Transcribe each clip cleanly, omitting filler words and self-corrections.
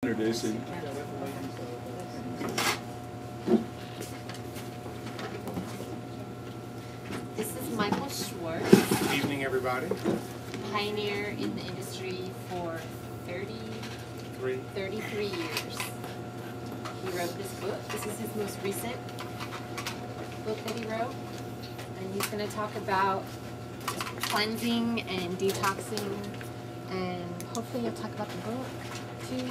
Introducing. This is Michael Schwartz. Good evening, everybody. Pioneer in the industry for 33 years. He wrote this book. This is his most recent book that he wrote. And he's going to talk about cleansing and detoxing. And hopefully you'll talk about the book too.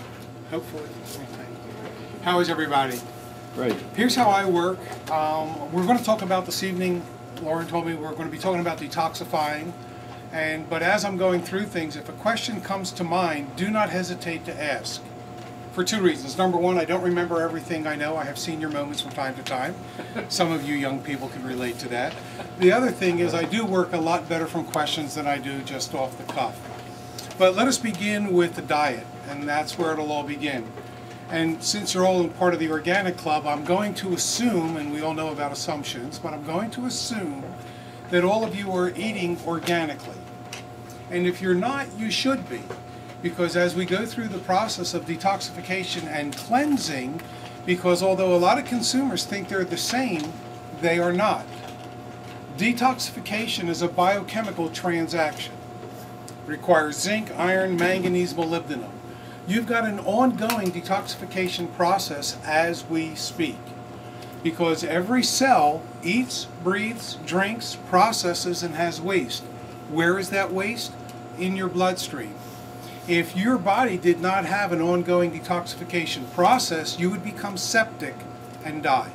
Hopefully. How is everybody? Great. Here's how I work. We're going to talk about this evening. Lauren told me we're going to be talking about detoxifying. But as I'm going through things, if a question comes to mind, do not hesitate to ask. For two reasons. Number one, I don't remember everything I know. I have senior moments from time to time. Some of you young people can relate to that. The other thing is I do work a lot better from questions than I do just off the cuff. But let us begin with the diet, and that's where it'll all begin. And since you're all part of the organic club, I'm going to assume, and we all know about assumptions, but I'm going to assume that all of you are eating organically. And if you're not, you should be. Because as we go through the process of detoxification and cleansing, because although a lot of consumers think they're the same, they are not. Detoxification is a biochemical transaction. It requires zinc, iron, manganese, molybdenum. You've got an ongoing detoxification process as we speak. Because every cell eats, breathes, drinks, processes, and has waste. Where is that waste? In your bloodstream. If your body did not have an ongoing detoxification process, you would become septic and die.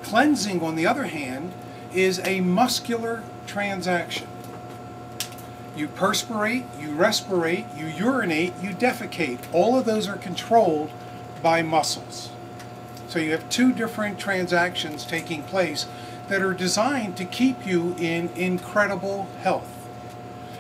Cleansing, on the other hand, is a muscular transaction. You perspirate, you respirate, you urinate, you defecate. All of those are controlled by muscles. So you have two different transactions taking place that are designed to keep you in incredible health.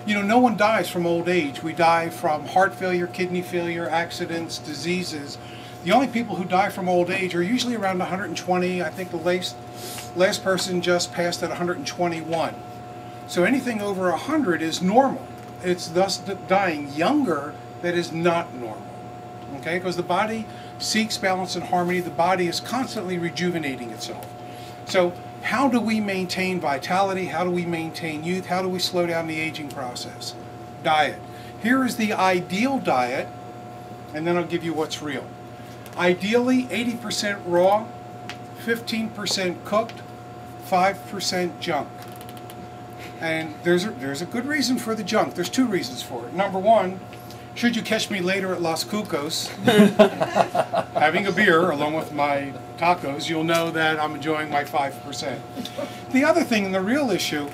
You know, no one dies from old age. We die from heart failure, kidney failure, accidents, diseases. The only people who die from old age are usually around 120. I think the last person just passed at 121. So anything over 100 is normal. It's thus dying younger that is not normal. Okay, because the body seeks balance and harmony. The body is constantly rejuvenating itself. So how do we maintain vitality? How do we maintain youth? How do we slow down the aging process? Diet. Here is the ideal diet, and then I'll give you what's real. Ideally, 80% raw, 15% cooked, 5% junk. And there's a good reason for the junk. There's two reasons for it. Number one, should you catch me later at Los Cucos having a beer along with my tacos, you'll know that I'm enjoying my 5%. The other thing, and the real issue,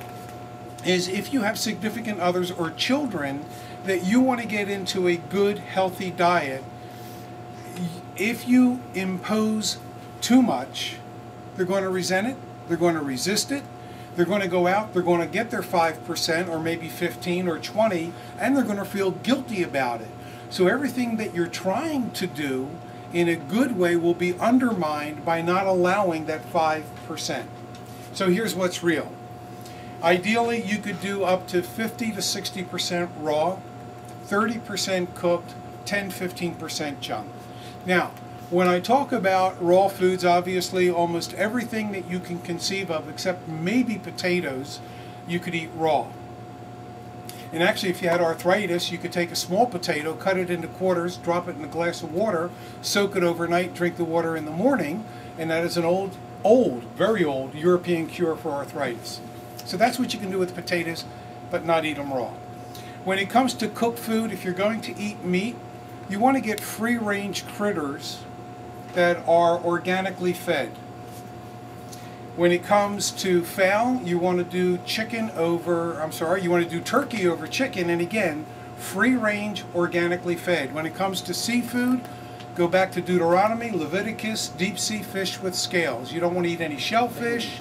is if you have significant others or children that you want to get into a good, healthy diet, if you impose too much, they're going to resent it, they're going to resist it, they're going to go out, they're going to get their 5% or maybe 15 or 20, and they're going to feel guilty about it. So everything that you're trying to do in a good way will be undermined by not allowing that 5%. So here's what's real. Ideally, you could do up to 50 to 60% raw, 30% cooked, 10-15% junk. Now, when I talk about raw foods, obviously almost everything that you can conceive of except maybe potatoes, you could eat raw. And actually, if you had arthritis, you could take a small potato, cut it into quarters, drop it in a glass of water, soak it overnight, drink the water in the morning, and that is an old, very old European cure for arthritis. So that's what you can do with potatoes, but not eat them raw. When it comes to cooked food, if you're going to eat meat, you want to get free-range critters that are organically fed. When it comes to fowl, you want to do you want to do turkey over chicken, and again, free-range, organically fed. When it comes to seafood, go back to Deuteronomy, Leviticus, deep-sea fish with scales. You don't want to eat any shellfish.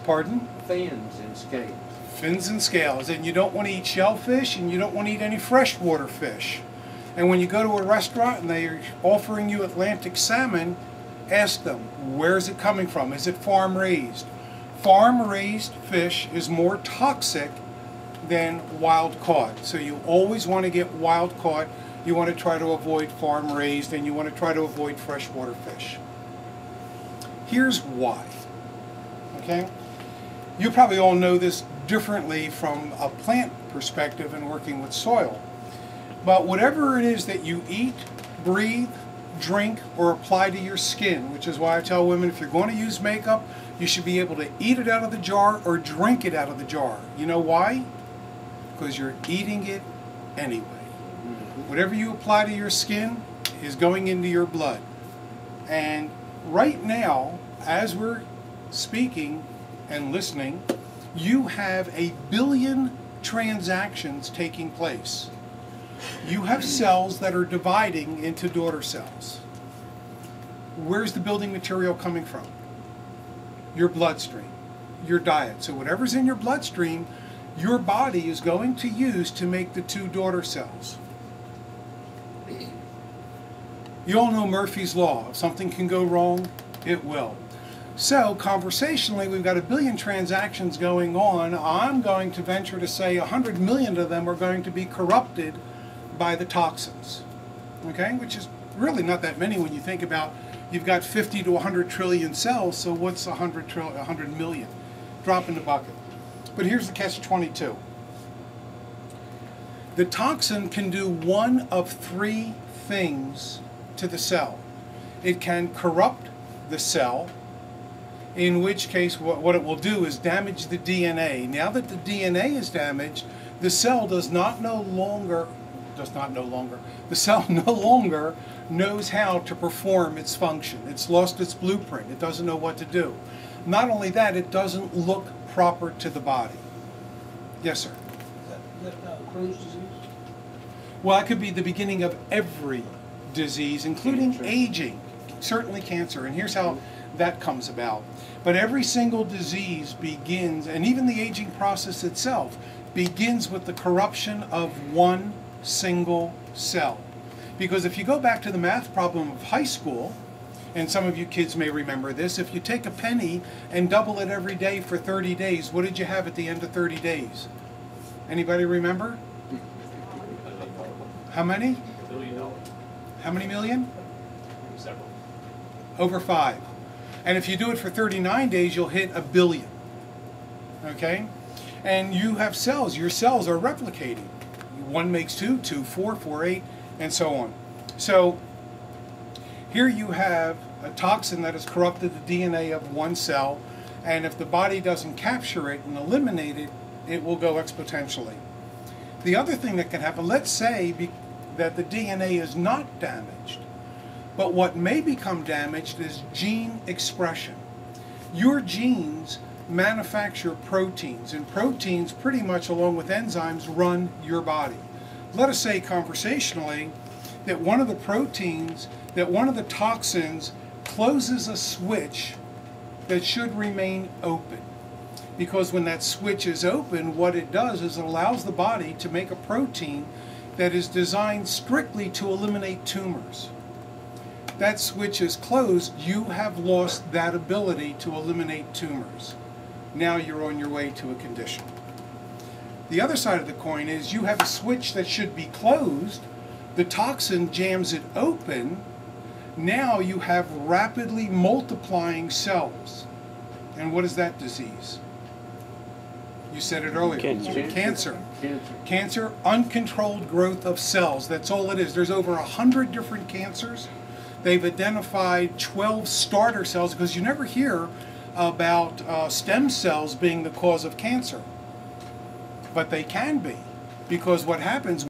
Pardon? Fins and scales. Fins and scales. And you don't want to eat shellfish, and you don't want to eat any freshwater fish. And when you go to a restaurant and they are offering you Atlantic salmon, ask them, where is it coming from? Is it farm raised? Farm raised fish is more toxic than wild caught. So you always want to get wild caught You want to try to avoid farm raised, and you want to try to avoid freshwater fish. Here's why. Okay? You probably all know this differently from a plant perspective and working with soil. But whatever it is that you eat, breathe, drink, or apply to your skin, which is why I tell women if you're going to use makeup, you should be able to eat it out of the jar or drink it out of the jar. You know why? Because you're eating it anyway. Whatever you apply to your skin is going into your blood. And right now, as we're speaking and listening, you have 1 billion transactions taking place. You have cells that are dividing into daughter cells. Where's the building material coming from? Your bloodstream, your diet. So whatever's in your bloodstream, your body is going to use to make the 2 daughter cells. You all know Murphy's Law. If something can go wrong, it will. So conversationally, we've got 1 billion transactions going on. I'm going to venture to say 100 million of them are going to be corrupted by the toxins, okay? Which is really not that many when you think about you've got 50 to 100 trillion cells, so what's 100 million? Drop in the bucket. But here's the catch-22. The toxin can do one of 3 things to the cell. It can corrupt the cell, in which case what it will do is damage the DNA. Now that the DNA is damaged, the cell the cell no longer knows how to perform its function. It's lost its blueprint. It doesn't know what to do. Not only that, it doesn't look proper to the body. Yes, sir? Is that Crohn's disease? Well, that could be the beginning of every disease, including aging, certainly cancer. And here's how that comes about. But every single disease begins, and even the aging process itself, begins with the corruption of one single cell. Because if you go back to the math problem of high school, and some of you kids may remember this, if you take a penny and double it every day for 30 days, what did you have at the end of 30 days? Anybody remember? How many? $1 billion. How many million? Several. Over 5. And if you do it for 39 days, you'll hit 1 billion. Okay? And you have cells. Your cells are replicating. 1 makes 2, 2, 4, 4, 8, and so on. So here you have a toxin that has corrupted the DNA of one cell, and if the body doesn't capture it and eliminate it, it will go exponentially. The other thing that can happen, let's say that the DNA is not damaged, but what may become damaged is gene expression. Your genes manufacture proteins, and proteins pretty much along with enzymes run your body. Let us say conversationally that one of the proteins, that one of the toxins closes a switch that should remain open. Because when that switch is open, what it does is it allows the body to make a protein that is designed strictly to eliminate tumors. That switch is closed, you have lost that ability to eliminate tumors. Now you're on your way to a condition. The other side of the coin is you have a switch that should be closed, the toxin jams it open, now you have rapidly multiplying cells. And what is that disease? You said it earlier. Cancer. Cancer, uncontrolled growth of cells. That's all it is. There's over 100 different cancers. They've identified 12 starter cells, because you never hear about stem cells being the cause of cancer. But they can be, because what happens